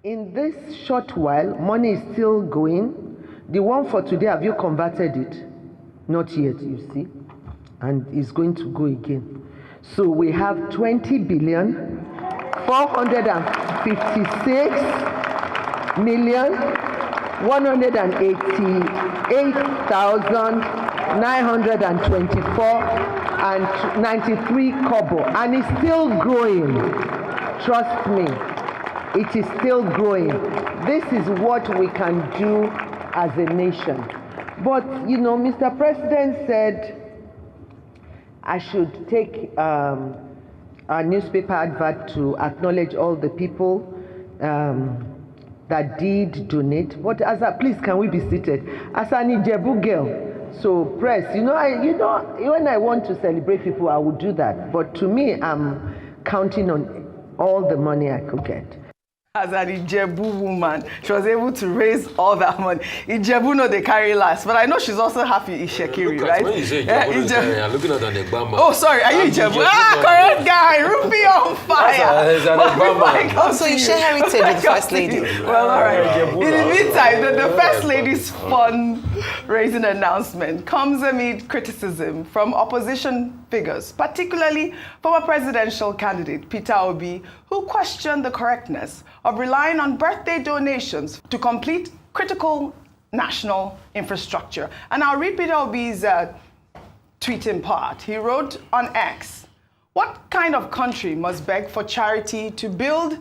In this short while, money is still going. The one for today, have you converted it? Not yet, you see. And it's going to go again. So we have 20,456,188,924.93 kobo, and it's still growing. Trust me, it is still growing. This is what we can do as a nation. But you know, Mr. President said I should take a newspaper advert to acknowledge all the people that did donate. But please, can we be seated? As an Ijebu girl, so press, when I want to celebrate people, I would do that. But to me, I'm counting on all the money I could get. As an Ijebu woman, she was able to raise all that money. Ijebu know they carry last, but I know she's also happy Ishekiri, right? When you say Ijebu, I'm looking at an Egbama. Oh, sorry, are you Ijebu? Correct guy, Rupee on fire. So you share heritage with the First Lady. Well, all right. In the meantime, the First Lady's fundraising announcement comes amid criticism from opposition figures, particularly former presidential candidate Peter Obi, who questioned the correctness of relying on birthday donations to complete critical national infrastructure. And I'll read Peter Obi's tweet in part. He wrote on X, "What kind of country must beg for charity to build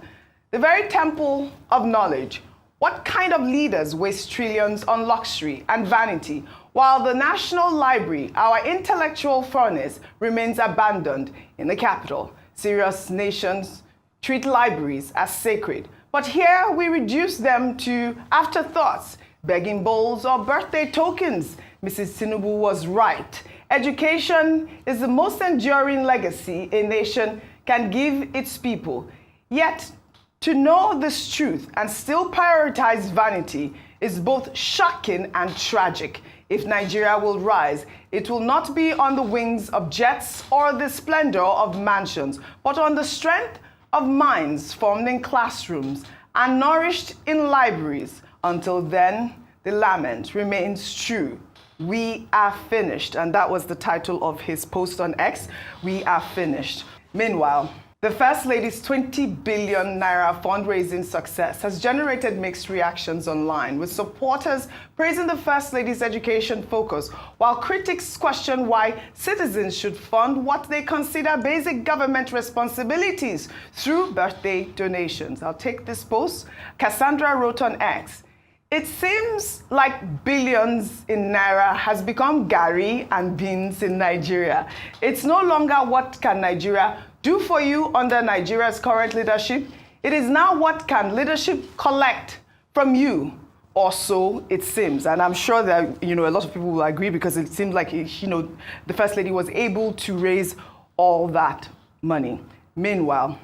the very temple of knowledge? What kind of leaders waste trillions on luxury and vanity, while the National Library, our intellectual furnace, remains abandoned in the capital? Serious nations treat libraries as sacred, but here we reduce them to afterthoughts, begging bowls or birthday tokens." Mrs. Tinubu was right. Education is the most enduring legacy a nation can give its people. Yet, to know this truth and still prioritize vanity is both shocking and tragic. If Nigeria will rise, it will not be on the wings of jets or the splendor of mansions, but on the strength of minds formed in classrooms and nourished in libraries. Until then, the lament remains true. We are finished. And that was the title of his post on X. We are finished. Meanwhile, the First Lady's 20 billion naira fundraising success has generated mixed reactions online, with supporters praising the First Lady's education focus, while critics question why citizens should fund what they consider basic government responsibilities through birthday donations. I'll take this post. Cassandra wrote on X, "It seems like billions in naira has become gari and beans in Nigeria. It's no longer what can Nigeria do for you under Nigeria's current leadership. It is now what can leadership collect from you, or so it seems." And I'm sure that a lot of people will agree, because it seems like the First Lady was able to raise all that money. Meanwhile,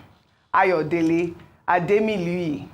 Ayodele Ademilui,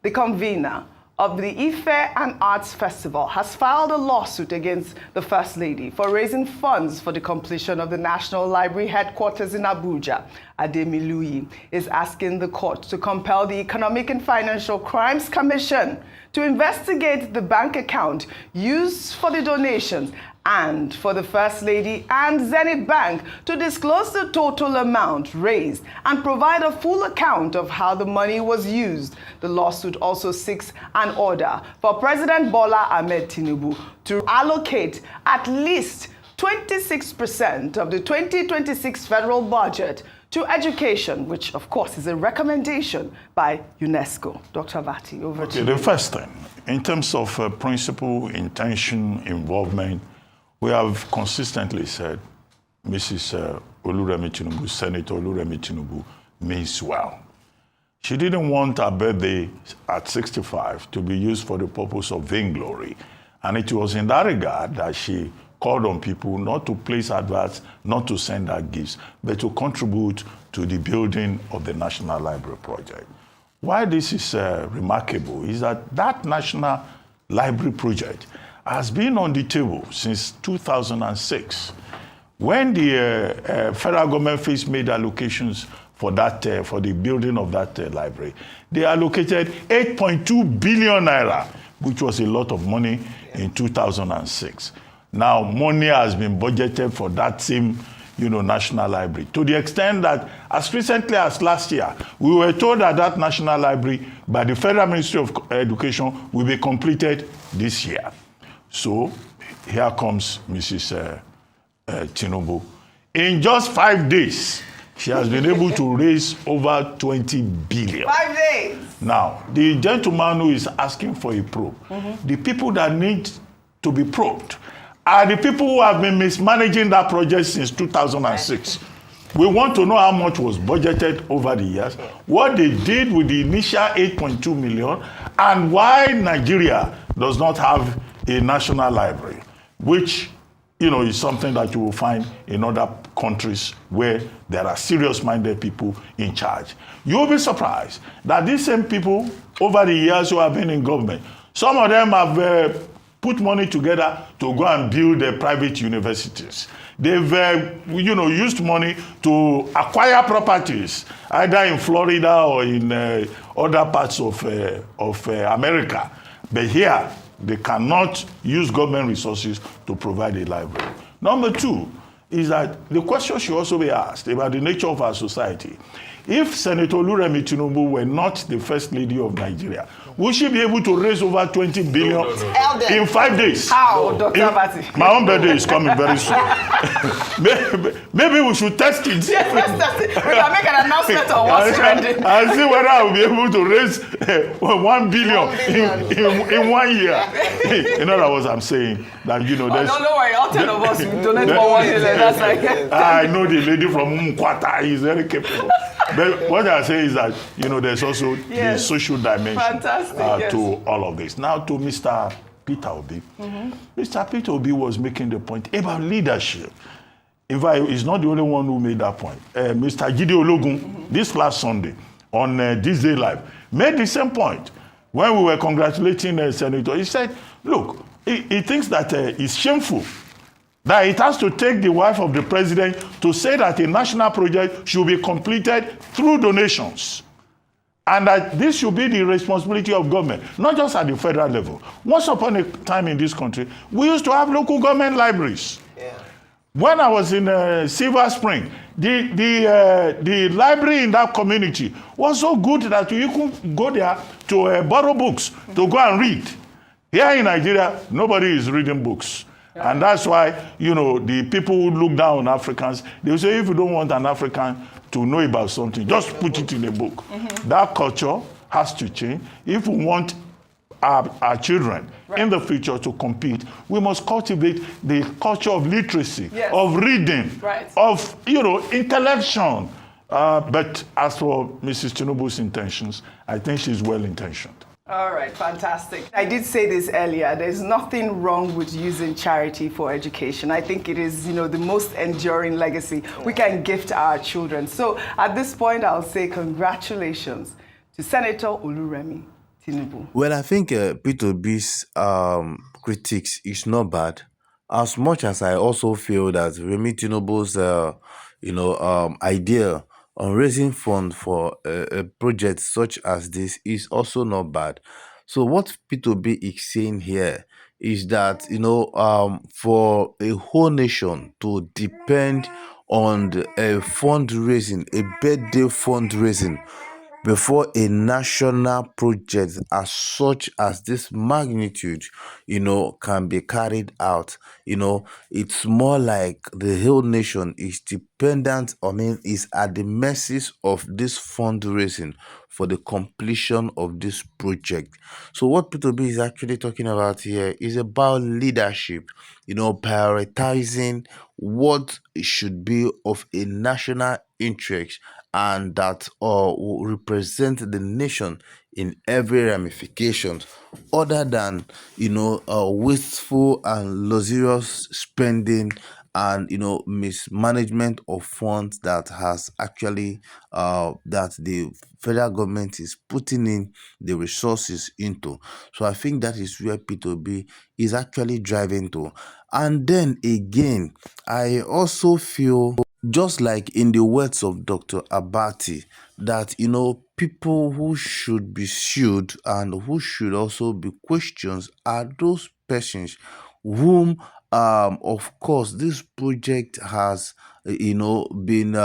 the convener of the Ife and Arts Festival, has filed a lawsuit against the First Lady for raising funds for the completion of the National Library headquarters in Abuja. Ademilui is asking the court to compel the Economic and Financial Crimes Commission to investigate the bank account used for the donations, and for the First Lady and Zenith Bank to disclose the total amount raised and provide a full account of how the money was used. The lawsuit also seeks an order for President Bola Ahmed Tinubu to allocate at least 26% of the 2026 federal budget to education, which of course is a recommendation by UNESCO. Dr. Vati, over to you. The first thing, in terms of principle, intention, involvement, we have consistently said Mrs. Oluremi Tinubu, Senator Oluremi Tinubu, means well. She didn't want her birthday at 65 to be used for the purpose of vainglory. And it was in that regard that she called on people not to place adverts, not to send out gifts, but to contribute to the building of the National Library project. Why this is remarkable is that National Library project has been on the table since 2006, when the federal government first made allocations for that for the building of that library. They allocated 8.2 billion naira, which was a lot of money in 2006. Now, money has been budgeted for that same, National Library, to the extent that as recently as last year, we were told that that National Library by the Federal Ministry of Education will be completed this year. So here comes Mrs. Tinubu. In just 5 days, she has been able to raise over 20 billion. 5 days. Now, the gentleman who is asking for a probe, the people that need to be probed are the people who have been mismanaging that project since 2006. We want to know how much was budgeted over the years, what they did with the initial 8.2 million, and why Nigeria does not have a national library, which is something that you will find in other countries where there are serious-minded people in charge. You'll be surprised that these same people, over the years who have been in government, some of them have put money together to go and build private universities. They've used money to acquire properties, either in Florida or in other parts of America. But here, they cannot use government resources to provide a library. Number two is that the question should also be asked about the nature of our society. If Senator Oluremi Tinubu were not the first lady of Nigeria, would she be able to raise over 20 billion in 5 days? How, Dr. Abati? My own birthday is coming very soon. Maybe we should test it. Yes, let's test it. We can make an announcement on what's trending. I'll see whether I will be able to raise 1 billion in 1 year. In other words, I'm saying that, there's... don't worry, all 10 of us will donate for 1 year. That's like... I know the lady from Umkwata is very capable. But what I say is that, there's also the social dimension to all of this. Now to Mr. Peter Obi. Mr. Peter Obi was making the point about leadership. In fact, he's not the only one who made that point. Mr. Jide Ologun, this last Sunday, on This Day Live, made the same point. When we were congratulating the senator, he said, look, he thinks that it's shameful that it has to take the wife of the president to say that a national project should be completed through donations. And that this should be the responsibility of government, not just at the federal level. Once upon a time in this country, we used to have local government libraries. Yeah. When I was in Silver Spring, the library in that community was so good that you could go there to borrow books, to go and read. Here in Nigeria, nobody is reading books. And that's why, the people who look down on Africans, they will say, if you don't want an African to know about something, just put it in a book. That culture has to change. If we want our children in the future to compete, we must cultivate the culture of literacy, of reading, of, intellection. But as for Mrs. Tinubu's intentions, I think she's well-intentioned. All right, fantastic. I did say this earlier. There's nothing wrong with using charity for education. I think it is, the most enduring legacy we can gift our children. So at this point, I'll say congratulations to Senator Oluremi Tinubu. Well, I think Peter B's critics is not bad. As much as I also feel that Remi Tinubu's, idea on raising funds for a project such as this is also not bad. So what P2B is saying here is that, for a whole nation to depend on a fundraising, a birthday fundraising, before a national project as such as this magnitude, can be carried out, it's more like the whole nation is dependent, is at the mercy of this fundraising for the completion of this project. So what P2B is actually talking about here is about leadership, prioritizing what should be of a national interest and that will represent the nation in every ramification, other than wasteful and luxurious spending and mismanagement of funds that has actually that the federal government is putting in the resources into. So I think that is where P2B is actually driving to. And then again, I also feel just like in the words of Dr. Abati, that people who should be sued and who should also be questioned are those persons whom, of course, this project has been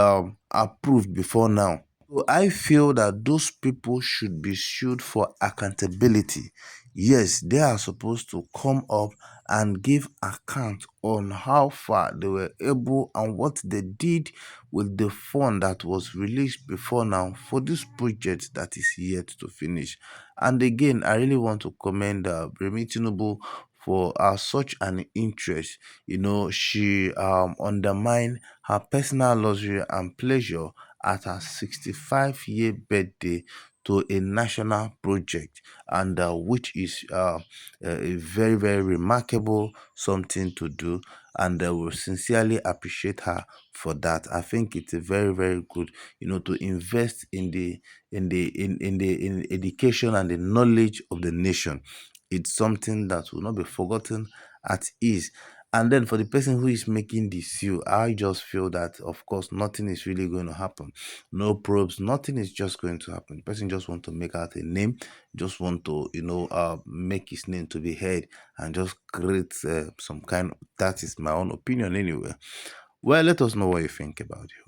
approved before now. So I feel that those people should be sued for accountability. Yes, they are supposed to come up and give account on how far they were able and what they did with the fund that was released before now for this project that is yet to finish. And again, I really want to commend Remi Tinubu for such an interest. She undermined her personal luxury and pleasure at her 65-year birthday to a national project, and which is a very, very remarkable something to do. And I will sincerely appreciate her for that. I think it's a very, very good, to invest in the education and the knowledge of the nation. It's something that will not be forgotten at ease. And then for the person who is making the seal, I just feel that, of course, nothing is really going to happen. No probes, nothing is just going to happen. The person just want to make out a name, just want to, make his name to be heard and just create some kind of, that is my own opinion anyway. Well, let us know what you think about it.